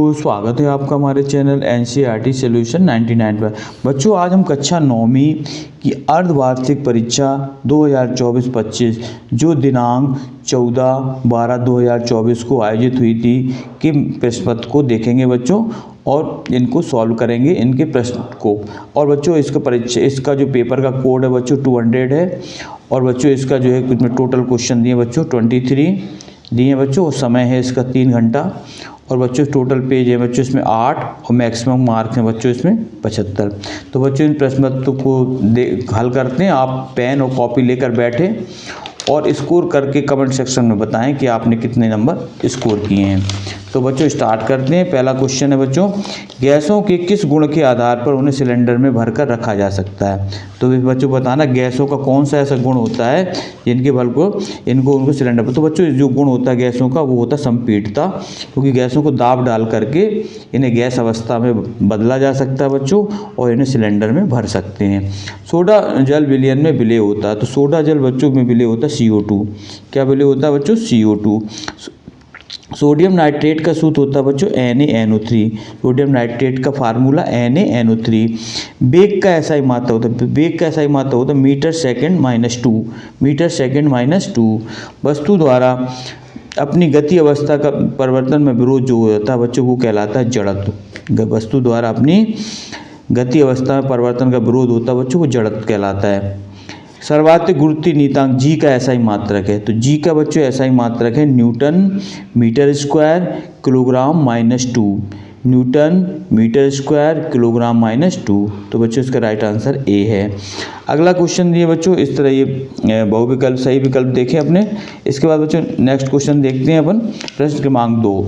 तो स्वागत है आपका हमारे चैनल एनसीईआरटी सॉल्यूशन 99 पर। बच्चों, आज हम कक्षा 9वीं की अर्धवार्षिक परीक्षा 2024-25 जो दिनांक 14/12/2024 को आयोजित हुई थी कि प्रश्न पत्र को देखेंगे बच्चों, और इनको सॉल्व करेंगे इनके प्रश्न को। और बच्चों, इसका जो पेपर का कोड है बच्चों 200 है। और बच्चों, इसका जो है कुछ में टोटल क्वेश्चन दिए बच्चों 23 दिए बच्चों, और समय है इसका 3 घंटा। और बच्चों टोटल पेज है बच्चों इसमें 8 और मैक्सिमम मार्क्स हैं बच्चों इसमें 75। तो बच्चों इन प्रश्न पत्र को हल करते हैं। आप पेन और कॉपी लेकर बैठे और स्कोर करके कमेंट सेक्शन में बताएं कि आपने कितने नंबर स्कोर किए हैं। तो बच्चों स्टार्ट करते हैं। पहला क्वेश्चन है बच्चों, गैसों के किस गुण के आधार पर उन्हें सिलेंडर में भरकर रखा जा सकता है। तो बच्चों बताना गैसों का कौन सा ऐसा गुण होता है जिनके बल को उनको सिलेंडर पर। तो बच्चों जो गुण होता है गैसों का वो होता है संपीड़ितता, क्योंकि गैसों को दाब डाल करके इन्हें गैस अवस्था में बदला जा सकता है बच्चों, और इन्हें सिलेंडर में भर सकते हैं। सोडा जल विलयन में विलय होता है। तो सोडा जल बच्चों में विलय होता है CO2। क्या विलय होता है बच्चों? CO2। सोडियम नाइट्रेट का सूत्र होता है बच्चों NaNO3। सोडियम नाइट्रेट का फार्मूला NaNO3। वेग का SI मात्रा होता है, वेग का SI मात्रा होता है मीटर सेकंड -2, मीटर सेकंड -2। वस्तु द्वारा अपनी गति अवस्था का परिवर्तन में विरोध जो होता है बच्चों वो कहलाता है जड़त्व। वस्तु द्वारा अपनी गति अवस्था में परिवर्तन का विरोध होता है बच्चों वो जड़त्व कहलाता है। सर्वाधिक गुरुत्वीय नियतांक G का SI मात्रक है। तो G का बच्चों SI मात्रक है newton metre square kilogram -2, newton metre square kilogram -2। तो बच्चों इसका राइट आंसर A है। अगला क्वेश्चन दिए बच्चों इस तरह, ये बहुविकल्प सही विकल्प देखें अपने। इसके बाद बच्चों नेक्स्ट क्वेश्चन देखते हैं अपन। प्रश्न क्रमांक 2।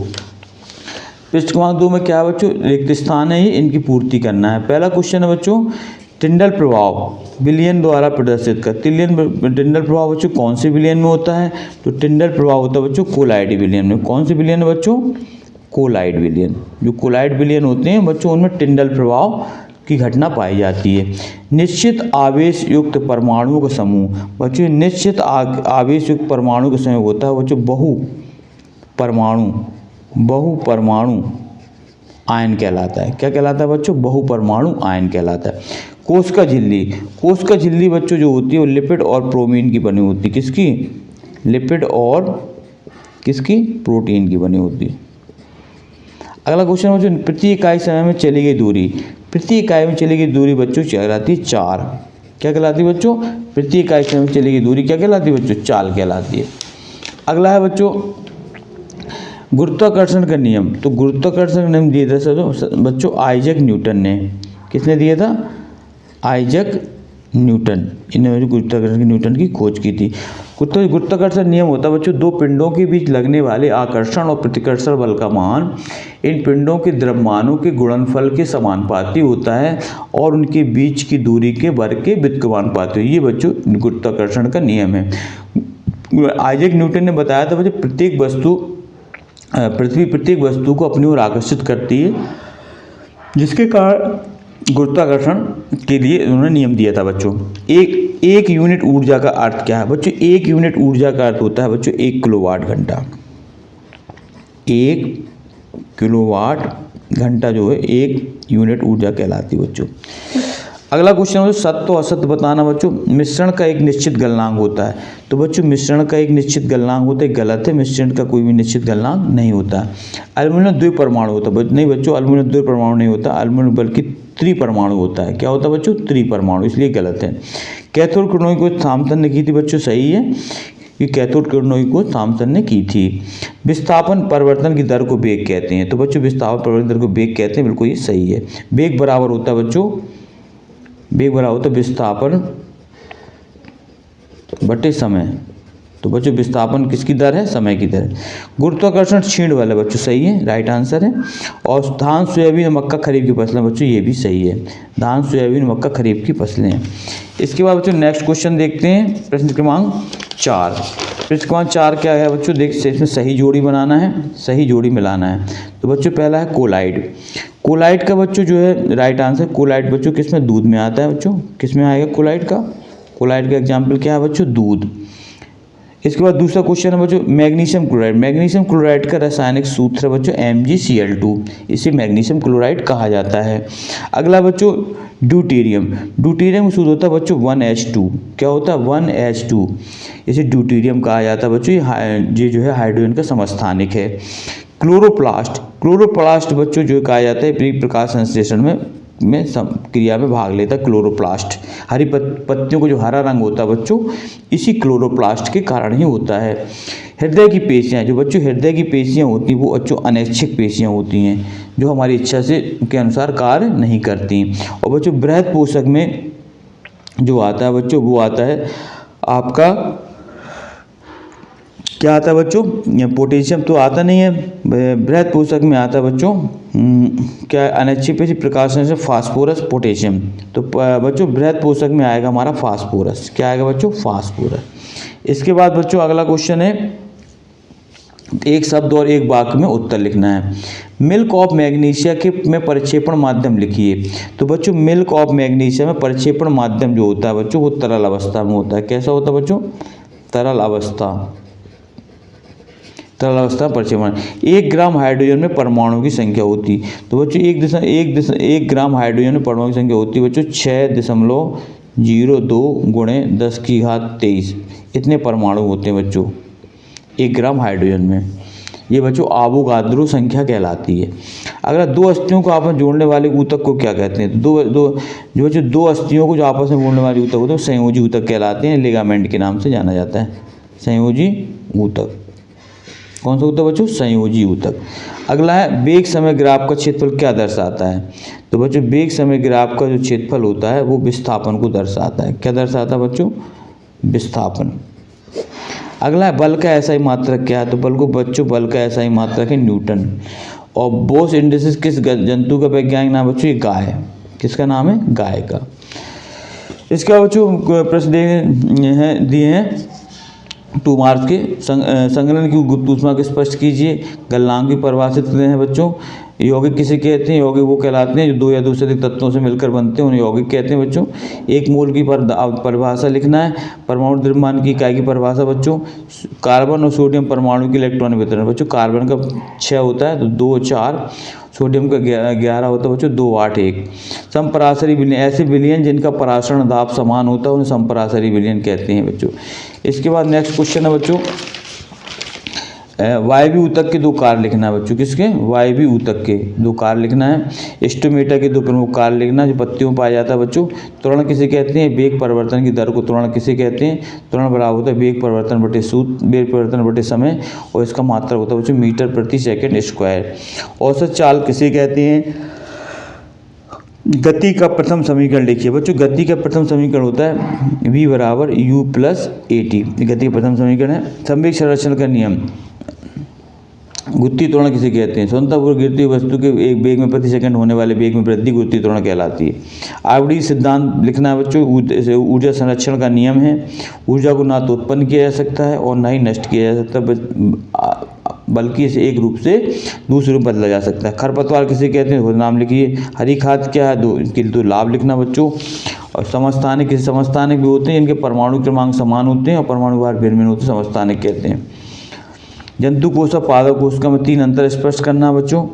प्रश्न क्रमांक 2 में क्या है बच्चों? रिक्त स्थान है, ये इनकी पूर्ति करना है। पहला क्वेश्चन है बच्चों, टिंडल प्रभाव विलयन द्वारा प्रदर्शित कर। टिंडल प्रभाव बच्चों कौन से विलयन में होता है? तो टिंडल प्रभाव होता है बच्चों कोलाइड विलयन में। कौन से विलयन है बच्चों? कोलाइड विलयन। जो कोलाइड विलयन होते हैं बच्चों उनमें टिंडल प्रभाव की घटना पाई जाती है। निश्चित आवेश युक्त परमाणुओं का समूह बच्चों, निश्चित आवेश युक्त परमाणु का समूह होता है बच्चों बहु परमाणु आयन कहलाता है। क्या कहलाता है बच्चों? बहु परमाणु आयन कहलाता है। कोशिका झिल्ली बच्चों जो होती है वो लिपिड और प्रोटीन की बनी होती है। किसकी? लिपिड और किसकी? प्रोटीन की बनी होती है। अगला क्वेश्चन बच्चों, प्रति इकाई समय में चली गई दूरी। प्रति इकाई में चली गई दूरी बच्चों कहलाती है चाल। क्या कहलाती है बच्चों? प्रति इकाई समय में चली गई दूरी क्या कहलाती है बच्चों? चाल कहलाती है। अगला है बच्चों गुरुत्वाकर्षण का नियम। तो गुरुत्वाकर्षण का नियम दिया था बच्चों आइजैक न्यूटन ने। किसने दिया था? Isaac Newton. इन्होंने गुरुत्वाकर्षण न्यूटन की खोज की थी। गुरुत्वाकर्षण नियम होता है बच्चों दो पिंडों के बीच लगने वाले आकर्षण और प्रतिकर्षण बल का मान इन पिंडों के द्रव्यमानों के गुणनफल के समानुपाती होता है और उनके बीच की दूरी के वर्ग के व्युत्क्रमानुपाती। ये बच्चों गुरुत्वाकर्षण का नियम है। आइजैक न्यूटन ने बताया था बच्चों पृथ्वी प्रत्येक वस्तु को अपनी ओर आकर्षित करती है, जिसके कारण गुरुत्वाकर्षण के लिए उन्होंने नियम दिया था बच्चों। एक यूनिट ऊर्जा का अर्थ क्या है बच्चों? एक यूनिट ऊर्जा का अर्थ होता है बच्चों 1 किलोवाट घंटा। 1 किलोवाट घंटा जो है 1 यूनिट ऊर्जा कहलाती है बच्चों। अगला क्वेश्चन है सत्य और असत्य बताना बच्चों। मिश्रण का एक निश्चित गलनांक होता है। तो बच्चों मिश्रण का एक निश्चित गलनांक होता है, गलत है। मिश्रण का कोई भी निश्चित गलनांक नहीं होता। एल्युमिनियम द्विपरमाणु होता है। नहीं बच्चों, एल्युमिनियम द्विपरमाणु नहीं होता, एल्युमिनियम बल्कि त्रिपरमाणु होता है। क्या होता है बच्चों? त्रिपरमाणु, इसलिए गलत है। कैथोड किरणों की खोज थॉमसन ने की थी बच्चों, सही है। ये कैथोड किरणों की खोज थॉमसन ने की थी। विस्थापन परिवर्तन की दर को वेग कहते हैं। तो बच्चों विस्थापन परिवर्तन दर को वेग कहते हैं, बिल्कुल ये सही है। वेग बराबर होता है बच्चों, वेग बराबर होता है विस्थापन बटे समय। तो बच्चों विस्थापन किसकी दर है? समय की दर है। गुरुत्वाकर्षण क्षीण बल है बच्चों, सही है, राइट आंसर है। और धान सोयाबीन मक्का खरीफ की फसलें बच्चों, ये भी सही है। धान सोयाबीन मक्का खरीफ की फसलें हैं। इसके बाद बच्चों नेक्स्ट क्वेश्चन देखते हैं। प्रश्न क्रमांक 4। प्रश्न क्रमांक 4 क्या है बच्चों? देखिए इसमें सही जोड़ी बनाना है, सही जोड़ी मिलाना है। तो बच्चों पहला है कोलाइड। कोलाइड का बच्चों जो है राइट आंसर, कोलाइड बच्चों किसमें? दूध में आता है बच्चों। किसमें आएगा कोलाइड का? कोलाइड का एग्जाम्पल क्या है बच्चों? दूध। इसके बाद दूसरा क्वेश्चन है बच्चों मैग्नीशियम क्लोराइड। मैग्नीशियम क्लोराइड का रासायनिक सूत्र है बच्चों MgCl2, इसे मैग्नीशियम क्लोराइड कहा जाता है। अगला बच्चों ड्यूटेरियम। ड्यूटेरियम का सूत्र होता है बच्चों 1H2। क्या होता है 1H2, इसे ड्यूटेरियम कहा जाता है बच्चों। ये जो है हाइड्रोजन का समस्थानिक है। क्लोरोप्लास्ट। क्लोरोप्लास्ट बच्चों जो कहा जाता है प्रकाश संश्लेषण में क्रिया में भाग लेता है क्लोरोप्लास्ट। हरी पत्तियों को जो हरा रंग होता है बच्चों, इसी क्लोरोप्लास्ट के कारण ही होता है। हृदय की पेशियाँ, जो बच्चों हृदय की पेशियाँ होती हैं वो बच्चों अनैच्छिक पेशियाँ होती हैं, जो हमारी इच्छा से के अनुसार कार्य नहीं करती। और बच्चों बृहद पोषक में जो आता है बच्चों, वो आता है आपका क्या आता है बच्चों, पोटेशियम तो आता नहीं है। बृहद पोषक में आता है बच्चों क्या अनैच्छिक पेशी प्रकाश से फास्फोरस पोटेशियम। तो बच्चों बृहद पोषक में आएगा हमारा फास्फोरस। क्या आएगा बच्चों, फास्फोरस। इसके बाद बच्चों अगला क्वेश्चन है, एक शब्द और एक वाक्य में उत्तर लिखना है। मिल्क ऑफ मैग्नीशिया के में परिक्षेपण माध्यम लिखिए। तो बच्चों मिल्क ऑफ मैग्नीशिया में परिक्षेपण माध्यम जो होता है बच्चों, वो तरल अवस्था में होता है। कैसा होता है बच्चों, तरल अवस्था परिक्षेपण। 1 ग्राम हाइड्रोजन में परमाणु की संख्या होती। तो बच्चों 1 ग्राम हाइड्रोजन में परमाणु की संख्या होती है बच्चों 6.02 गुणे 10 की घात 23। इतने परमाणु होते हैं बच्चों 1 ग्राम हाइड्रोजन में। ये बच्चों आवोगाद्रो संख्या कहलाती है। अगर दो अस्थियों को आपस में जोड़ने वाले ऊतक को क्या कहते हैं? जो बच्चों दो अस्थियों को जो आपस में जोड़ने वाले ऊतक होते हैं संयोजी ऊतक कहलाते हैं। लिगामेंट के नाम से जाना जाता है संयोजी ऊतक। कौन सा ऊतक बच्चों? संयोजी ऊतक। अगला है वेग समय ग्राफ का क्षेत्रफल क्या दर्शाता है? तो बच्चों वेग समय ग्राफ का जो क्षेत्रफल होता है वो विस्थापन को दर्शाता है। क्या दर्शाता है बच्चों? विस्थापन। अगला है बल का एसआई मात्रक क्या है? तो बल का एसआई मात्रक है न्यूटन। और बोस इंडिसिस किस जंतु का वैज्ञानिक नाम बच्चों? ये गाय। किसका नाम है? गाय का। इसका बच्चों प्रश्न दिए हैं 2 मार्च के। संघनन की गुप्त ऊष्मा को स्पष्ट कीजिए। गलनांक की परिभाषित हैं बच्चों। यौगिक किसे कहते हैं? यौगिक वो कहलाते हैं जो 2 या 2 से अधिक तत्वों से मिलकर बनते हैं, उन्हें यौगिक कहते हैं बच्चों। 1 मोल की परिभाषा लिखना है। परमाणु द्रव्यमान की इकाई की परिभाषा बच्चों। कार्बन और सोडियम परमाणु के इलेक्ट्रॉन वितरण बच्चों। कार्बन का 6 होता है तो 2 4, सोडियम का 11 होता है बच्चों 2 8 1। संपराशरी विलयन, ऐसे विलयन जिनका पराशरण दाब समान होता है उन्हें संपराशरी विलयन कहते हैं बच्चों। इसके बाद नेक्स्ट क्वेश्चन है बच्चों वायवीय ऊतक के 2 कार्य लिखना है बच्चों। किसके? वायवीय ऊतक के 2 कार्य लिखना है। स्टोमेटा के 2 प्रमुख कार्य लिखना है जो पत्तियों में पाया जाता है बच्चों। त्वरण किसे कहते हैं? वेग परिवर्तन की दर को त्वरण किसे कहते हैं? त्वरण बराबर होता है वेग परिवर्तन बटे समय, और इसका मात्रक होता है बच्चों मीटर प्रति सेकंड स्क्वायर। औसत चाल किसे कहते हैं? गति का प्रथम समीकरण लिखिए बच्चों। गति का प्रथम समीकरण होता है v बराबर u प्लस at। गति का प्रथम समीकरण है। संवेग संरक्षण का नियम। गुरुत्वीय त्वरण किसे कहते हैं? स्वतंत्रपूर्वक गिरती हुई वस्तु के एक वेग में प्रति सेकंड होने वाले वेग में वृद्धि गुरुत्वीय त्वरण कहलाती है। आवर्ती सिद्धांत लिखना है बच्चों। ऊर्जा संरक्षण का नियम है। ऊर्जा को ना तो उत्पन्न किया जा सकता है और ना ही नष्ट किया जा सकता, बल्कि इसे एक रूप से दूसरे रूप बदला जा सकता है। खरपतवार किसे कहते हैं? नाम लिखिए। हरी खाद क्या है? इनके 2 लाभ लिखना बच्चों। और समस्थानिक किसी समस्थानिक भी होते हैं, इनके परमाणु क्रमांक समान होते हैं और परमाणु भार भिन्न होते हैं, समस्थानिक कहते हैं। जंतु कोश और पादप कोश का 3 अंतर स्पष्ट करना बच्चों।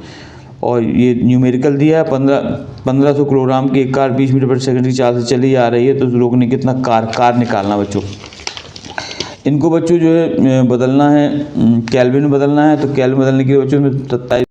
और ये न्यूमेरिकल दिया है। 1500 किलोग्राम की एक कार 20 मीटर प्रति सेकंड की चाल से चली आ रही है, तो रोकने कितना कार निकालना बच्चों। इनको बच्चों जो है बदलना है, केल्विन में बदलना है। तो केल्विन बदलने के लिए बच्चों में 27